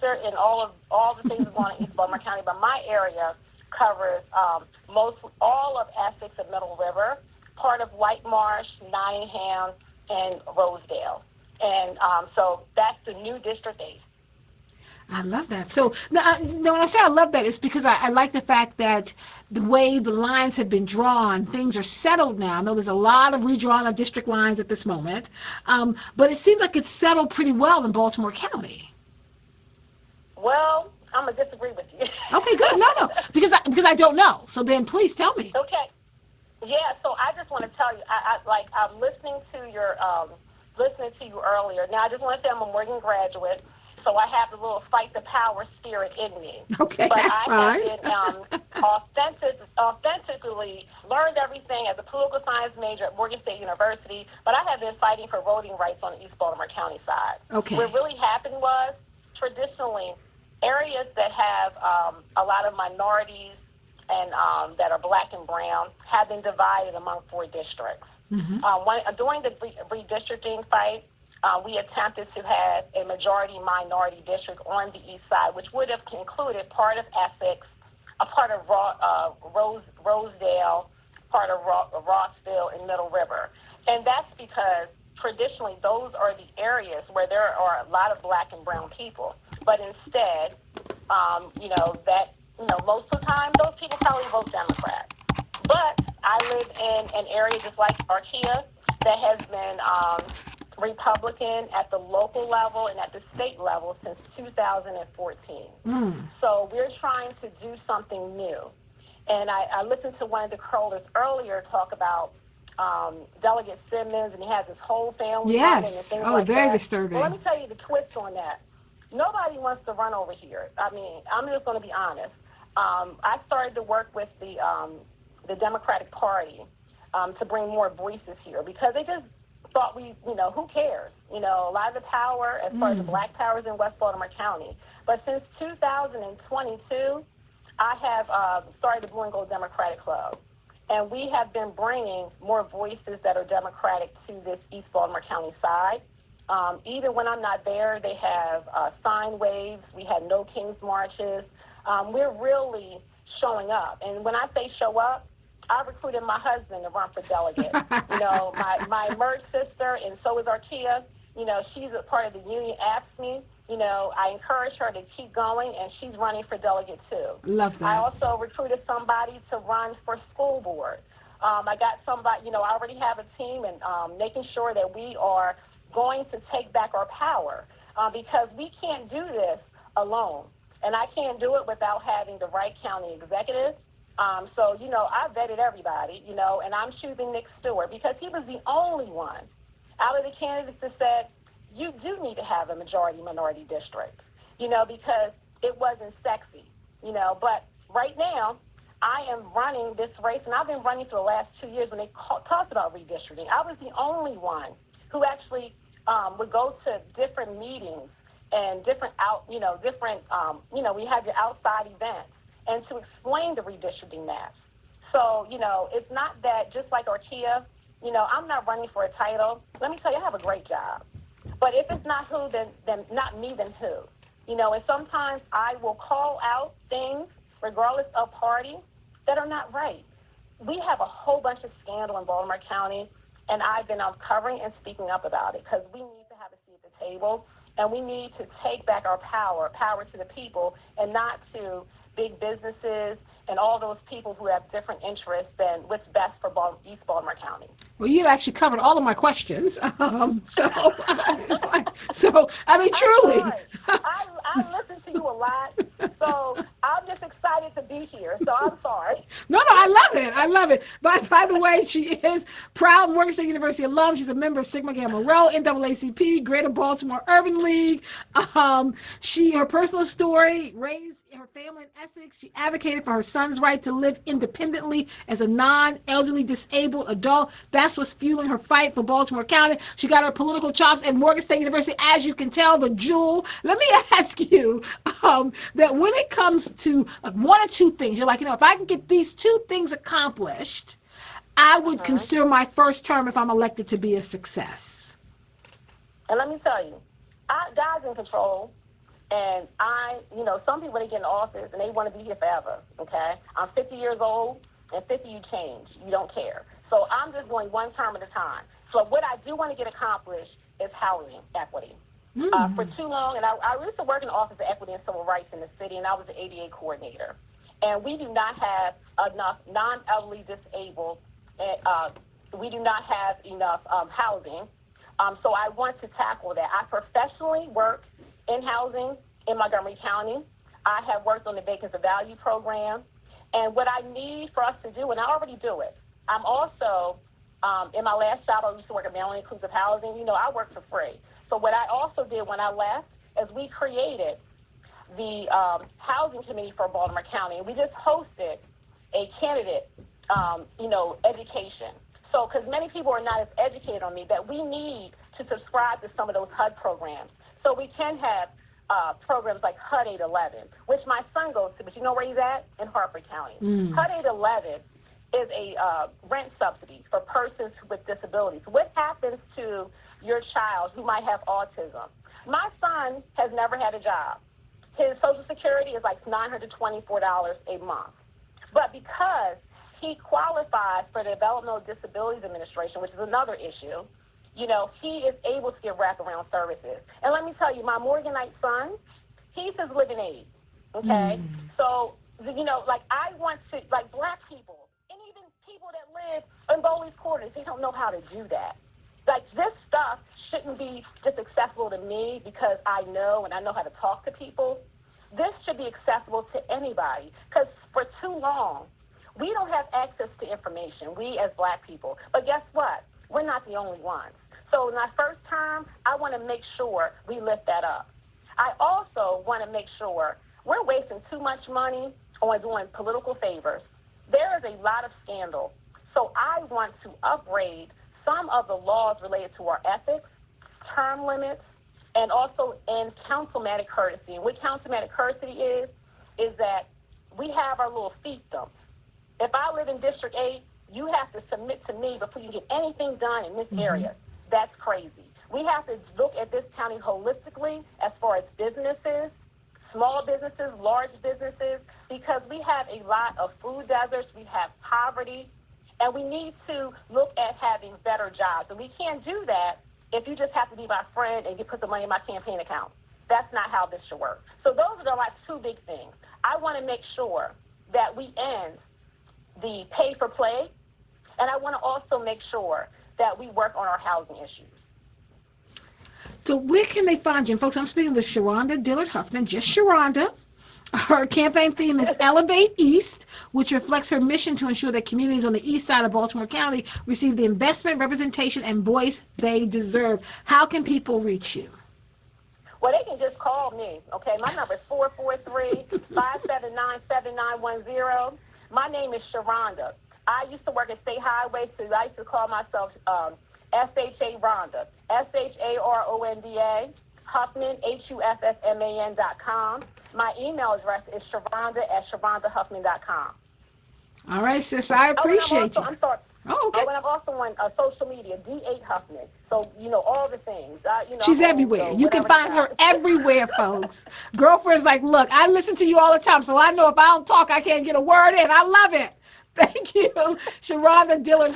sister in all the things going on in East Baltimore County, but my area covers all of Essex and Middle River, part of White Marsh, Nottingham, and Rosedale. And so that's the new District 8. I love that. So when I say I love that, it's because I like the fact that the way the lines have been drawn, things are settled now. I know there's a lot of redrawing of district lines at this moment, but it seems like it's settled pretty well in Baltimore County. Well, I'm going to disagree with you. Okay, good. No, because I don't know. So then please tell me. Okay. Yeah, so I just want to tell you, I'm listening to you earlier. Now, I just want to say I'm a Morgan graduate. So I have the little fight the power spirit in me. Okay, but I have been authentically learned everything as a political science major at Morgan State University, but I have been fighting for voting rights on the East Baltimore County side. Okay. What really happened was, traditionally, areas that have a lot of minorities and that are black and brown have been divided among 4 districts. Mm-hmm. During the redistricting fight, we attempted to have a majority-minority district on the east side, which would have included part of Essex, a part of Rosedale, part of Rossville, and Middle River. And that's because traditionally those are the areas where there are a lot of black and brown people. But instead, most of the time those people probably vote Democrat. But I live in an area just like Archaea that has been Republican at the local level and at the state level since 2014. So we're trying to do something new. And I listened to one of the curlers earlier talk about Delegate Simmons, and he has his whole family running and things like that. Very disturbing. Well, let me tell you the twist on that. Nobody wants to run over here. I mean, I'm just going to be honest. I started to work with the Democratic Party to bring more voices here because they just thought who cares? A lot of the power, as far as the black power, is in West Baltimore County. But since 2022, I have started the Blue and Gold Democratic Club. And we have been bringing more voices that are Democratic to this East Baltimore County side. Even when I'm not there, they have sign waves. We had No Kings marches. We're really showing up. And when I say show up, I recruited my husband to run for delegate. My merged sister, and so is Archaea. She's a part of the union, asked me. I encourage her to keep going, and she's running for delegate too. Love that. I also recruited somebody to run for school board. I got somebody, I already have a team, and making sure that we are going to take back our power because we can't do this alone. And I can't do it without having the right county executive. So, I vetted everybody, and I'm choosing Nick Stewart because he was the only one out of the candidates that said, you do need to have a majority-minority district, because it wasn't sexy, But right now, I am running this race, and I've been running for the last 2 years when they talked about redistricting. I was the only one who actually would go to different meetings and we have your outside events, and to explain the redistricting maps. So, it's not that just like Archaea, I'm not running for a title. Let me tell you, I have a great job. But if it's not who, then not me, then who? And sometimes I will call out things, regardless of party, that are not right. We have a whole bunch of scandal in Baltimore County, and I've been covering and speaking up about it because we need to have a seat at the table, and we need to take back our power to the people and not to big businesses and all those people who have different interests than what's best for East Baltimore County. Well, you actually covered all of my questions. Truly. I listen to you a lot, so I'm just excited to be here, so I'm sorry. No, I love it. By the way, she is proud Morgan State University alum. She's a member of Sigma Gamma Rho, NAACP, Greater Baltimore Urban League. Her personal story, raised her family in Essex. She advocated for her son's right to live independently as a non-elderly disabled adult. That's what's fueling her fight for Baltimore County. She got her political chops at Morgan State University, as you can tell, the jewel. Let me ask you that when it comes to one or two things, you're like, if I can get these two things accomplished, I would consider my first term, if I'm elected, to be a success. And let me tell you, God's in control. And some people, they get in office and they want to be here forever, okay? I'm 50 years old, and 50 you change. You don't care. So I'm just going one term at a time. So what I do want to get accomplished is housing equity. For too long, and I used to work in the Office of Equity and Civil Rights in the city, and I was the ADA coordinator. And we do not have enough non-elderly disabled, we do not have enough housing. So I want to tackle that. I professionally work in housing in Montgomery County. I have worked on the Vacants of Value program. And what I need for us to do, and I already do it, I'm also, in my last job, I used to work at Maryland Inclusive Housing. I work for free. So what I also did when I left is we created the Housing Committee for Baltimore County. And we just hosted a candidate, education. So, because many people are not as educated on me, that we need to subscribe to some of those HUD programs. So we can have programs like HUD 811, which my son goes to, but you know where he's at? In Harford County. HUD 811 is a rent subsidy for persons with disabilities. What happens to your child who might have autism? My son has never had a job. His Social Security is like $924 a month. But because he qualifies for the Developmental Disabilities Administration, which is another issue, he is able to get wraparound services. And let me tell you, my Morganite son, he's his living age, okay? So, I want to, black people, and even people that live in Bowley's Quarters, they don't know how to do that. This stuff shouldn't be just accessible to me because I know and I know how to talk to people. This should be accessible to anybody, because for too long, we don't have access to information, we as black people. But guess what? We're not the only ones. So in my first term, I want to make sure we lift that up. I also want to make sure we're wasting too much money on doing political favors. There is a lot of scandal. So I want to upgrade some of the laws related to our ethics, term limits, and also in councilmatic courtesy. And what councilmatic courtesy is that we have our little fiefdoms. If I live in District 8, you have to submit to me before you get anything done in this area. That's crazy. We have to look at this county holistically as far as businesses, small businesses, large businesses, because we have a lot of food deserts, we have poverty, and we need to look at having better jobs. And we can't do that if you just have to be my friend and you put the money in my campaign account. That's not how this should work. So those are my two big things. I want to make sure that we end the pay for play, and I want to also make sure that we work on our housing issues. So where can they find you? And folks, I'm speaking with Sharonda Dillard-Huffman, just Sharonda. Her campaign theme is Elevate East, which reflects her mission to ensure that communities on the east side of Baltimore County receive the investment, representation, and voice they deserve. How can people reach you? Well, they can just call me, okay? My number is 443-579-7910. My name is Sharonda. I used to work at State Highway, so I used to call myself S-H-A Rhonda, S-H-A-R-O-N-D-A, Huffman, HUFFMAN.com. My email address is Sharonda@SharondaHuffman.com. All right, sis, I appreciate you. I'm sorry. Oh, okay. And I'm also on social media, D8 Huffman. So, all the things. She's everywhere. You can find her everywhere, folks. Girlfriend's like, look, I listen to you all the time, so I know if I don't talk, I can't get a word in. I love it. Thank you, Sharonda Dillard.